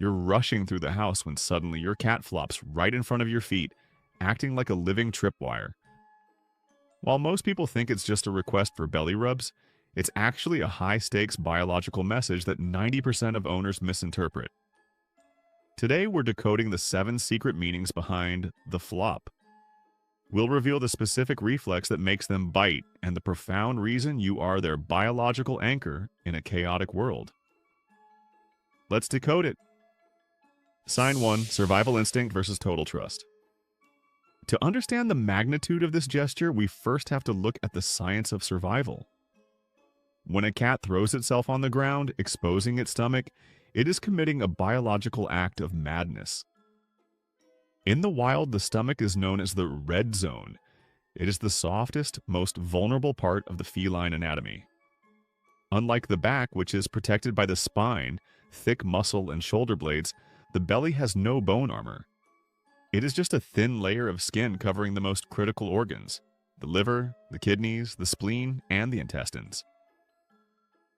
You're rushing through the house when suddenly your cat flops right in front of your feet, acting like a living tripwire. While most people think it's just a request for belly rubs, it's actually a high-stakes biological message that 90% of owners misinterpret. Today, we're decoding the 7 secret meanings behind the flop. We'll reveal the specific reflex that makes them bite and the profound reason you are their biological anchor in a chaotic world. Let's decode it. Sign 1, survival instinct versus total trust. To understand the magnitude of this gesture, we first have to look at the science of survival. When a cat throws itself on the ground, exposing its stomach, it is committing a biological act of madness. In the wild, the stomach is known as the red zone. It is the softest, most vulnerable part of the feline anatomy. Unlike the back, which is protected by the spine, thick muscle, and shoulder blades, the belly has no bone armor. It is just a thin layer of skin covering the most critical organs: the liver, the kidneys, the spleen, and the intestines.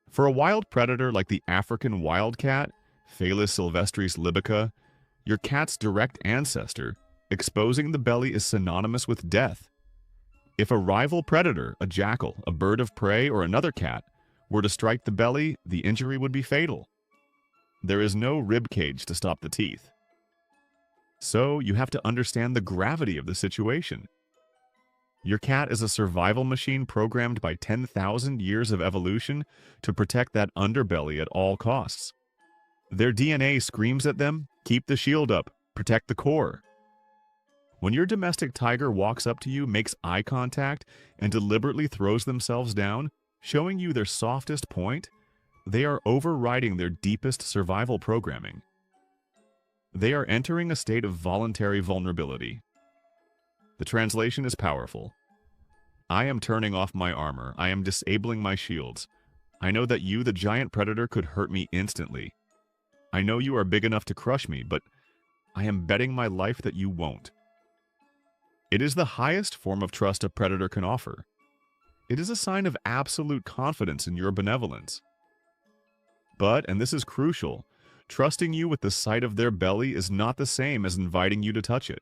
For a wild predator like the African wildcat, Felis sylvestris libica, your cat's direct ancestor, exposing the belly is synonymous with death. If a rival predator, a jackal, a bird of prey, or another cat, were to strike the belly, the injury would be fatal. There is no rib cage to stop the teeth. So you have to understand the gravity of the situation. Your cat is a survival machine programmed by 10,000 years of evolution to protect that underbelly at all costs. Their DNA screams at them, keep the shield up, protect the core. When your domestic tiger walks up to you, makes eye contact, and deliberately throws themselves down, showing you their softest point, they are overriding their deepest survival programming. They are entering a state of voluntary vulnerability. The translation is powerful. I am turning off my armor. I am disabling my shields. I know that you, the giant predator, could hurt me instantly. I know you are big enough to crush me, but I am betting my life that you won't. It is the highest form of trust a predator can offer. It is a sign of absolute confidence in your benevolence. But, and this is crucial, trusting you with the sight of their belly is not the same as inviting you to touch it.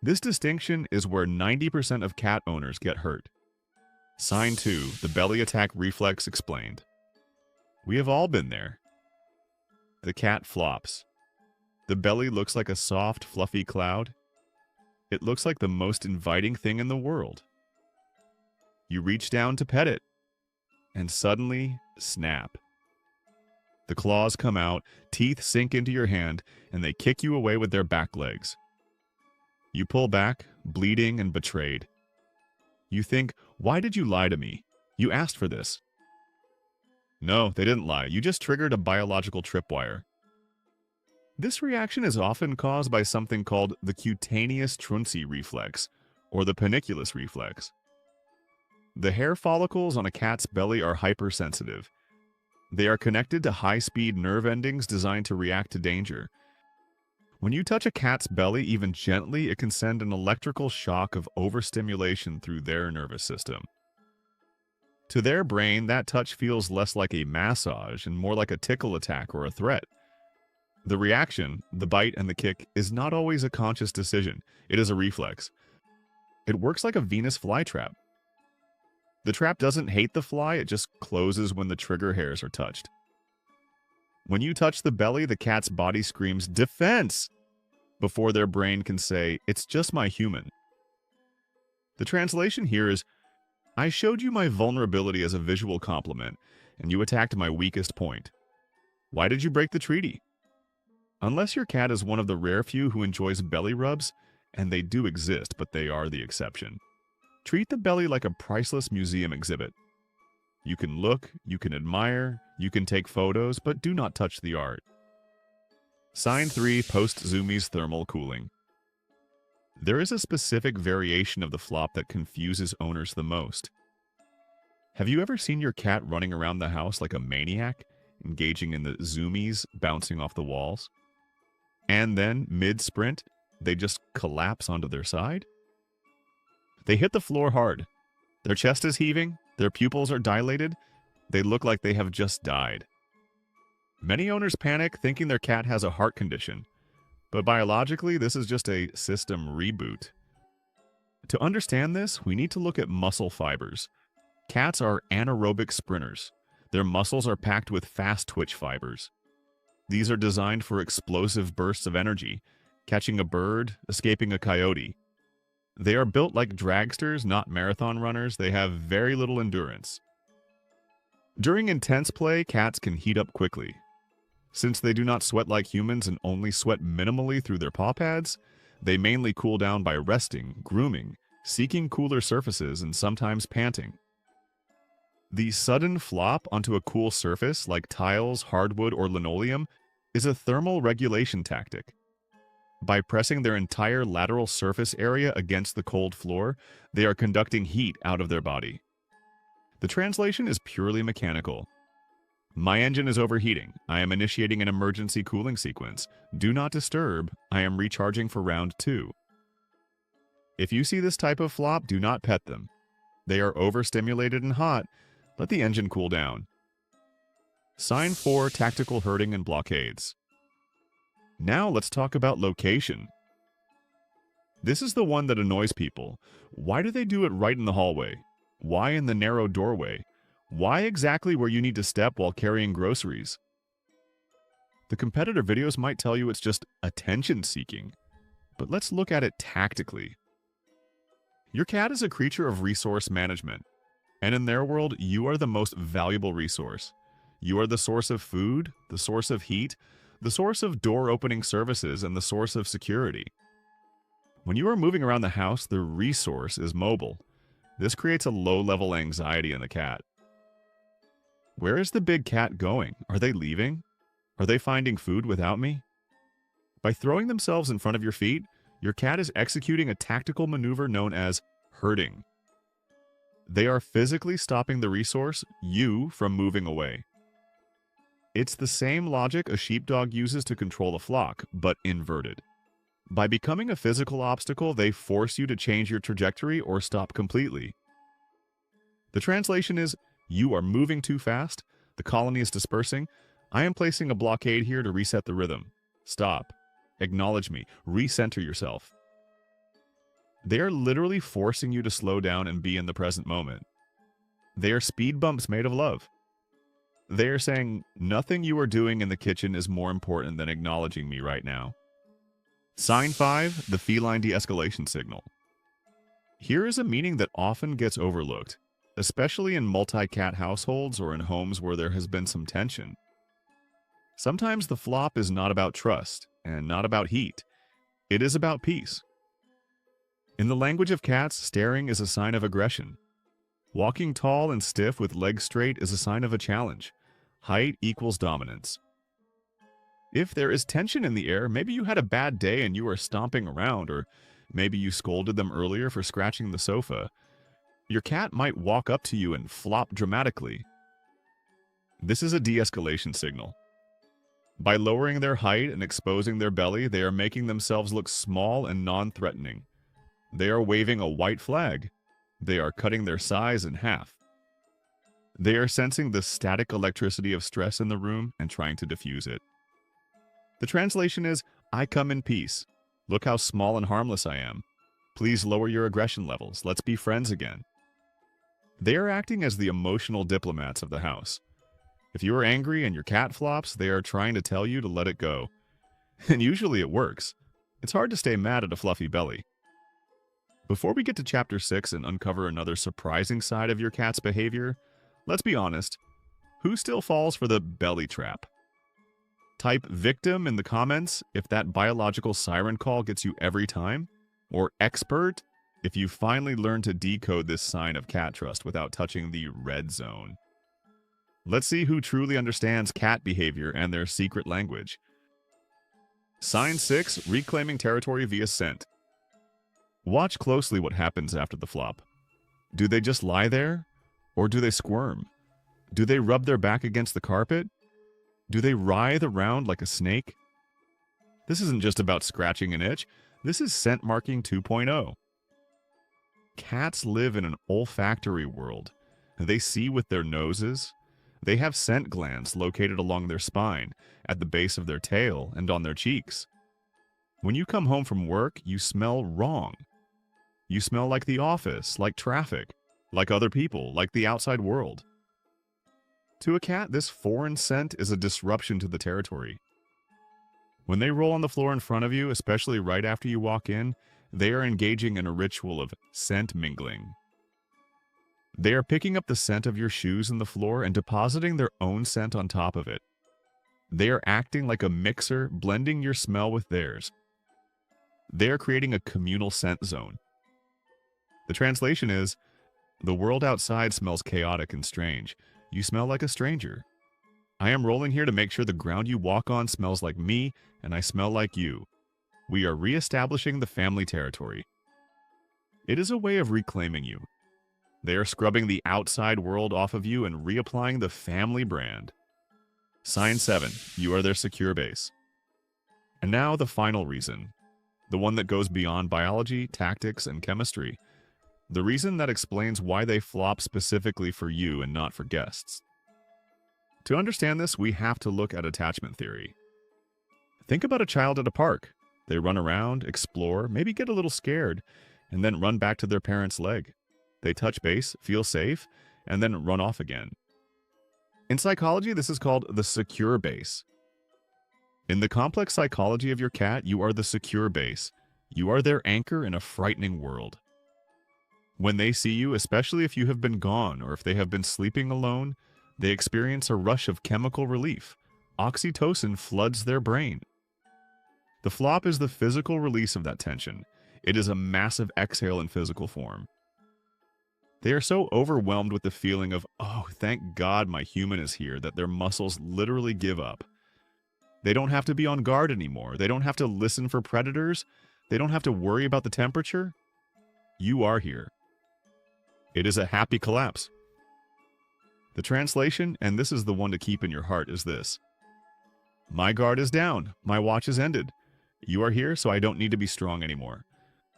This distinction is where 90% of cat owners get hurt. Sign 2, the belly attack reflex explained. We have all been there. The cat flops. The belly looks like a soft, fluffy cloud. It looks like the most inviting thing in the world. You reach down to pet it, and suddenly, snap. The claws come out, teeth sink into your hand, and they kick you away with their back legs. You pull back, bleeding and betrayed. You think, why did you lie to me? You asked for this. No, they didn't lie. You just triggered a biological tripwire. This reaction is often caused by something called the cutaneous truncee reflex, or the panniculus reflex. The hair follicles on a cat's belly are hypersensitive. They are connected to high-speed nerve endings designed to react to danger. When you touch a cat's belly, even gently, it can send an electrical shock of overstimulation through their nervous system. To their brain, that touch feels less like a massage and more like a tickle attack or a threat. The reaction, the bite and the kick, is not always a conscious decision. It is a reflex. It works like a Venus flytrap. The trap doesn't hate the fly, it just closes when the trigger hairs are touched. When you touch the belly, the cat's body screams, "Defense!" before their brain can say, "It's just my human." The translation here is, I showed you my vulnerability as a visual compliment, and you attacked my weakest point. Why did you break the treaty? Unless your cat is one of the rare few who enjoys belly rubs, and they do exist, but they are the exception, treat the belly like a priceless museum exhibit. You can look, you can admire, you can take photos, but do not touch the art. Sign 3, post-zoomies thermal cooling. There is a specific variation of the flop that confuses owners the most. Have you ever seen your cat running around the house like a maniac, engaging in the zoomies bouncing off the walls? And then, mid-sprint, they just collapse onto their side? They hit the floor hard. Their chest is heaving, their pupils are dilated, they look like they have just died. Many owners panic thinking their cat has a heart condition, but biologically, this is just a system reboot. To understand this, we need to look at muscle fibers. Cats are anaerobic sprinters. Their muscles are packed with fast twitch fibers. These are designed for explosive bursts of energy, catching a bird, escaping a coyote. They are built like dragsters, not marathon runners. They have very little endurance. During intense play, cats can heat up quickly. Since they do not sweat like humans and only sweat minimally through their paw pads, they mainly cool down by resting, grooming, seeking cooler surfaces, and sometimes panting. The sudden flop onto a cool surface like tiles, hardwood, or linoleum is a thermal regulation tactic. By pressing their entire lateral surface area against the cold floor, they are conducting heat out of their body. The translation is purely mechanical. My engine is overheating. I am initiating an emergency cooling sequence. Do not disturb. I am recharging for round 2. If you see this type of flop, do not pet them. They are overstimulated and hot. Let the engine cool down. Sign 4, tactical herding and blockades. Now let's talk about location. This is the one that annoys people. Why do they do it right in the hallway? Why in the narrow doorway? Why exactly where you need to step while carrying groceries? The competitor videos might tell you it's just attention seeking, but let's look at it tactically. Your cat is a creature of resource management, and in their world, you are the most valuable resource. You are the source of food, the source of heat, the source of door-opening services, and the source of security. When you are moving around the house, the resource is mobile. This creates a low-level anxiety in the cat. Where is the big cat going? Are they leaving? Are they finding food without me? By throwing themselves in front of your feet, your cat is executing a tactical maneuver known as herding. They are physically stopping the resource, you, from moving away. It's the same logic a sheepdog uses to control a flock, but inverted. By becoming a physical obstacle, they force you to change your trajectory or stop completely. The translation is, you are moving too fast, the colony is dispersing, I am placing a blockade here to reset the rhythm. Stop. Acknowledge me. Recenter yourself. They are literally forcing you to slow down and be in the present moment. They are speed bumps made of love. They are saying, nothing you are doing in the kitchen is more important than acknowledging me right now. Sign 5, the feline de-escalation signal. Here is a meaning that often gets overlooked, especially in multi-cat households or in homes where there has been some tension. Sometimes the flop is not about trust and not about heat. It is about peace. In the language of cats, staring is a sign of aggression. Walking tall and stiff with legs straight is a sign of a challenge. Height equals dominance. If there is tension in the air, maybe you had a bad day and you are stomping around, or maybe you scolded them earlier for scratching the sofa. Your cat might walk up to you and flop dramatically. This is a de-escalation signal. By lowering their height and exposing their belly, they are making themselves look small and non-threatening. They are waving a white flag. They are cutting their size in half. They are sensing the static electricity of stress in the room and trying to diffuse it. The translation is, I come in peace. Look how small and harmless I am. Please lower your aggression levels. Let's be friends again. They are acting as the emotional diplomats of the house. If you are angry and your cat flops, they are trying to tell you to let it go. And usually it works. It's hard to stay mad at a fluffy belly. Before we get to Chapter 6 and uncover another surprising side of your cat's behavior, let's be honest, who still falls for the belly trap? Type victim in the comments if that biological siren call gets you every time, or expert if you finally learn to decode this sign of cat trust without touching the red zone. Let's see who truly understands cat behavior and their secret language. Sign 6, reclaiming territory via scent. Watch closely what happens after the flop. Do they just lie there? Or do they squirm? Do they rub their back against the carpet? Do they writhe around like a snake? This isn't just about scratching an itch. This is scent marking 2.0. Cats live in an olfactory world. They see with their noses. They have scent glands located along their spine, at the base of their tail, and on their cheeks. When you come home from work, you smell wrong. You smell like the office, like traffic, like other people, like the outside world. To a cat, this foreign scent is a disruption to the territory. When they roll on the floor in front of you, especially right after you walk in, they are engaging in a ritual of scent mingling. They are picking up the scent of your shoes in the floor and depositing their own scent on top of it. They are acting like a mixer, blending your smell with theirs. They are creating a communal scent zone. The translation is, the world outside smells chaotic and strange. You smell like a stranger. I am rolling here to make sure the ground you walk on smells like me, and I smell like you. We are reestablishing the family territory. It is a way of reclaiming you. They are scrubbing the outside world off of you and reapplying the family brand. Sign 7. You are their secure base. And now the final reason. The one that goes beyond biology, tactics, and chemistry. The reason that explains why they flop specifically for you and not for guests. To understand this, we have to look at attachment theory. Think about a child at a park. They run around, explore, maybe get a little scared, and then run back to their parent's leg. They touch base, feel safe, and then run off again. In psychology, this is called the secure base. In the complex psychology of your cat, you are the secure base. You are their anchor in a frightening world. When they see you, especially if you have been gone or if they have been sleeping alone, they experience a rush of chemical relief. Oxytocin floods their brain. The flop is the physical release of that tension. It is a massive exhale in physical form. They are so overwhelmed with the feeling of, oh, thank God my human is here, that their muscles literally give up. They don't have to be on guard anymore. They don't have to listen for predators. They don't have to worry about the temperature. You are here. It is a happy collapse. The translation, and this is the one to keep in your heart, is this. My guard is down. My watch is ended. You are here, so I don't need to be strong anymore.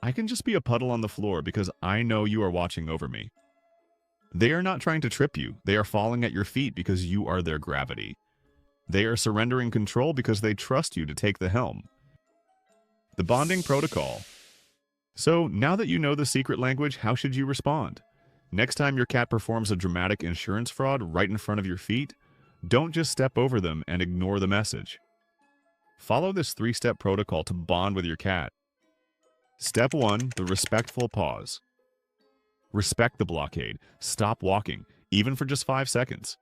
I can just be a puddle on the floor because I know you are watching over me. They are not trying to trip you. They are falling at your feet because you are their gravity. They are surrendering control because they trust you to take the helm. The bonding protocol. So, now that you know the secret language, how should you respond? Next time your cat performs a dramatic insurance fraud right in front of your feet, don't just step over them and ignore the message. Follow this 3-step protocol to bond with your cat. Step 1, the respectful pause. Respect the blockade. Stop walking, even for just 5 seconds.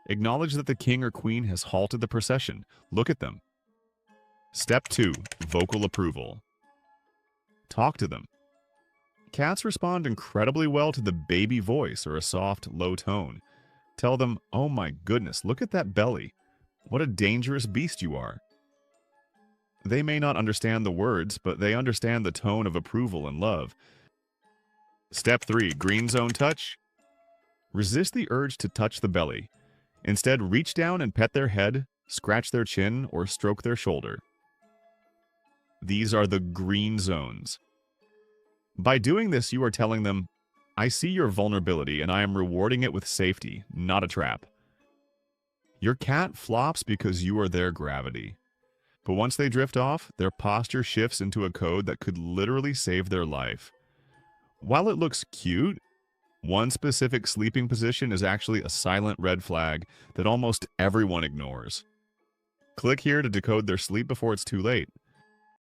Acknowledge that the king or queen has halted the procession. Look at them. Step 2, vocal approval. Talk to them. Cats respond incredibly well to the baby voice or a soft, low tone. Tell them, oh my goodness, look at that belly. What a dangerous beast you are. They may not understand the words, but they understand the tone of approval and love. Step 3, green zone touch. Resist the urge to touch the belly. Instead, reach down and pet their head, scratch their chin, or stroke their shoulder. These are the green zones. By doing this, you are telling them, I see your vulnerability and I am rewarding it with safety, not a trap. Your cat flops because you are their gravity. But once they drift off, their posture shifts into a code that could literally save their life. While it looks cute, one specific sleeping position is actually a silent red flag that almost everyone ignores. Click here to decode their sleep before it's too late.